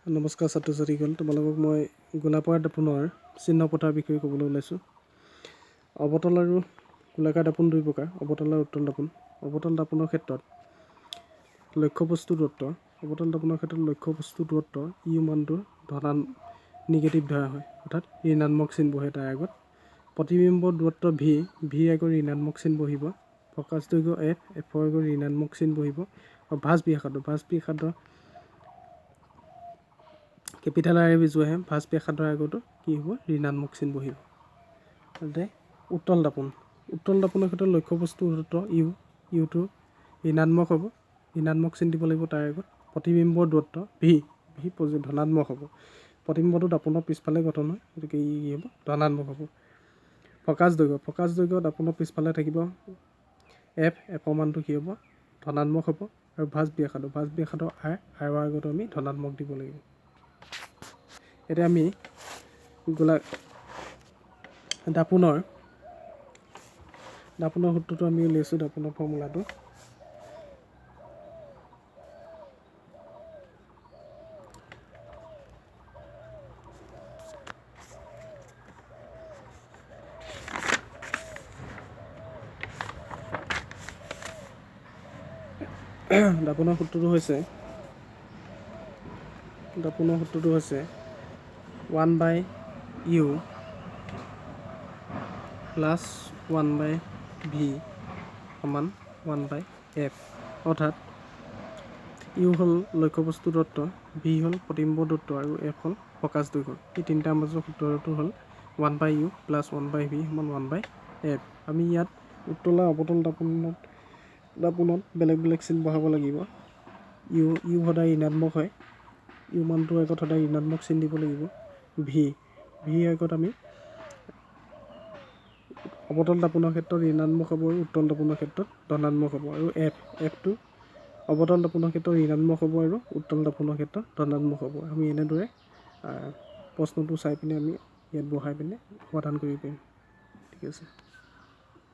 নমস্কাৰ ছাত্ৰ ছাত্ৰীগণ, তোমালোকক মই গোলাকাৰ দাপোনৰ চিহ্ন পতাৰ বিষয়ে ক'বলৈ ওলাইছোঁ। অৱতল আৰু গোলাকাৰ দাপোন দুই প্ৰকাৰ। অৱতল আৰু উত্তল দাপোন। অৱতল দাপোনৰ ক্ষেত্ৰত লক্ষ্যবস্তু দূৰত্ব লক্ষ্যবস্তু দূৰত্ব ইউ মানটো নিগেটিভ ধৰা হয়, অৰ্থাৎ ঋণাত্মক চিন বহে তাৰ আগত। প্ৰতিবিম্ব দূৰত্ব ভি আগত ঋণাত্মক চিন বহিব। প্ৰকাশ দৈৰ্ঘ্য এফৰ আগত ঋণাত্মক চিন বহিব। আৰু ভাঁজ ব্যাসাৰ্ধ কেপিটেল আৰে বিজু আহে। ভাঁজ ব্যাসাৰ্ধৰ আগতো কি হ'ব? ঋণাত্মক চিন বহিব। তাতে উত্তল দাপোনৰ ক্ষেত্ৰত লক্ষ্যবস্তু দূৰত্ব ইউটো ঋণাত্মক হ'ব, ঋণাত্মক চিন দিব লাগিব তাৰ আগত। প্ৰতিবিম্বৰ দূৰত্ব ভি ধনাত্মক হ'ব। প্ৰতিবিম্বটো দাপোনৰ পিছফালে গঠন হয়, গতিকে ই হ'ব ধনাত্মক হ'ব। প্ৰকাশ দৈৰ্ঘ্য দাপোনৰ পিছফালে থাকিব এফৰ মানটো কি হ'ব? ধনাত্মক হ'ব। আৰু ভাঁজ ব্যাসাৰ্ধ আৰৰ আগতো আমি ধনাত্মক দিব লাগিব। এতিয়া আমি দাপোনৰ সূত্ৰটো আমি উলিয়াইছোঁ, দাপোনৰ ফৰ্মুলাটো। দাপোনৰ সূত্ৰটো হৈছে 1/u প্লাছ 1/v সমান 1/f, অৰ্থাৎ ইউ হ'ল লক্ষ্যবস্তু দূৰত্ব, ভি হ'ল প্ৰতিবিম্ব দূৰত্ব আৰু এফ হ'ল প্ৰকাশ দৈৰ্ঘ্য। এই তিনিটাৰ মাজৰ সূত্ৰটো হ'ল 1/u প্লাছ 1/v সমান 1/f। আমি ইয়াত উত্তল আৰু অৱতল দাপোনত বেলেগ বেলেগ চিন বহাব লাগিব। ইউ সদায় ঋণাত্মক হয়, ইউ মানটোৰ আগত সদায় ঋণাত্মক চিন দিব লাগিব। ভি আগত আমি অৱতল দাপোনৰ ক্ষেত্ৰত ঋণাত্মক হ'ব আৰু উত্তল দাপোনৰ ক্ষেত্ৰত ধনাত্মক হ'ব। আৰু এফটো অৱতল দাপোনৰ ক্ষেত্ৰত ঋণাত্মক হ'ব আৰু উত্তল দাপোনৰ ক্ষেত্ৰত ধনাত্মক হ'ব। আমি এনেদৰে প্ৰশ্নটো চাই পিনে আমি ইয়াত বহাই পিনে সমাধান কৰিব পাৰিম। ঠিক আছে।